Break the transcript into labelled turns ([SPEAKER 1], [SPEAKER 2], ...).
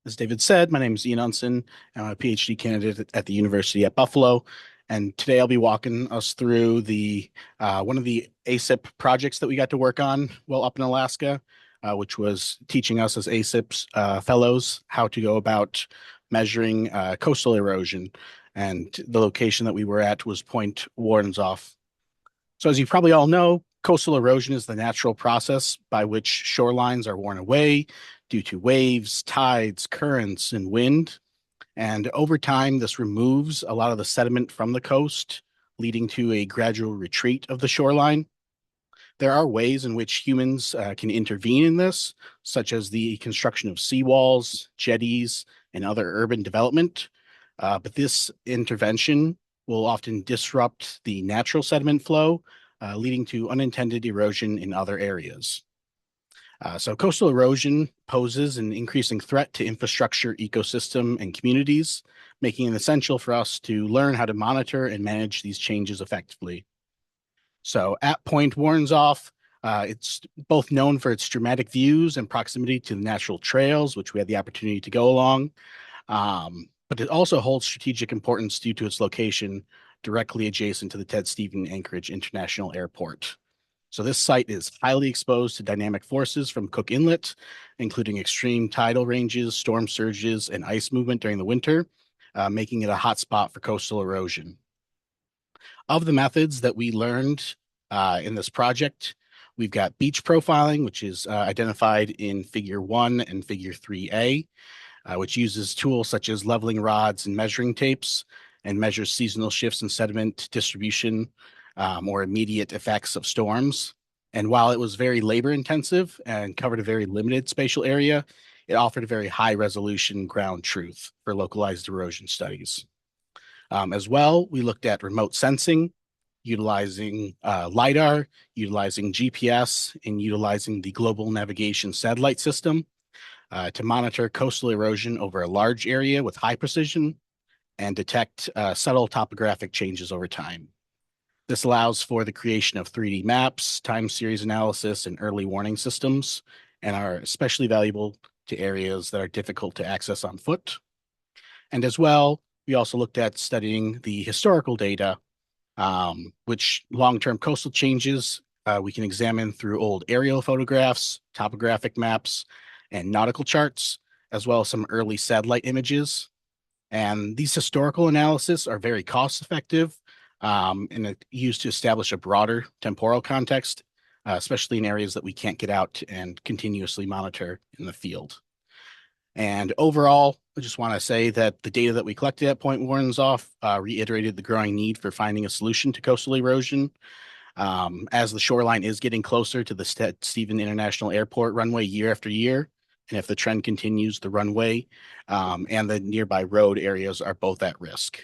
[SPEAKER 1] As David said, my name is Unson. I'm a PhD candidate at the University at Buffalo, and today I'll be walking us through the one of the ASIP projects that we got to work on while up in Alaska, which was teaching us as ASIPs fellows how to go about measuring coastal erosion. And the location that we were at was Point Warrenzoff. So, as you probably all know, coastal erosion is the natural process by which shorelines are worn away due to waves, tides, currents, and wind. And over time, this removes a lot of the sediment from the coast, leading to a gradual retreat of the shoreline. There are ways in which humans can intervene in this, such as the construction of seawalls, jetties, and other urban development. But this intervention will often disrupt the natural sediment flow, leading to unintended erosion in other areas. So coastal erosion poses an increasing threat to infrastructure, ecosystem, and communities, making it essential for us to learn how to monitor and manage these changes effectively. So at Point Warrenzoff, it's both known for its dramatic views and proximity to the natural trails, which we had the opportunity to go along. But it also holds strategic importance due to its location directly adjacent to the Ted Stephen Anchorage International Airport. So this site is highly exposed to dynamic forces from Cook Inlet, including extreme tidal ranges, storm surges, and ice movement during the winter, making it a hotspot for coastal erosion. Of the methods that we learned in this project, we've got beach profiling, which is identified in Figure 1 and Figure 3A, which uses tools such as leveling rods and measuring tapes and measures seasonal shifts in sediment distribution or immediate effects of storms. And while it was very labor intensive and covered a very limited spatial area, it offered a very high resolution ground truth for localized erosion studies. As well, we looked at remote sensing, utilizing LiDAR, utilizing GPS, and utilizing the Global Navigation Satellite System to monitor coastal erosion over a large area with high precision and detect subtle topographic changes over time. This allows for the creation of 3D maps, time series analysis, and early warning systems, and are especially valuable to areas that are difficult to access on foot. And as well, we also looked at studying the historical data, which long-term coastal changes we can examine through old aerial photographs, topographic maps, and nautical charts, as well as some early satellite images. And these historical analyses are very cost-effective and used to establish a broader temporal context, especially in areas that we can't get out and continuously monitor in the field. And overall, I just want to say that the data that we collected at Point Warrenzoff reiterated the growing need for finding a solution to coastal erosion. As the shoreline is getting closer to the Stephen International Airport runway year after year, and if the trend continues, the runway and the nearby road areas are both at risk.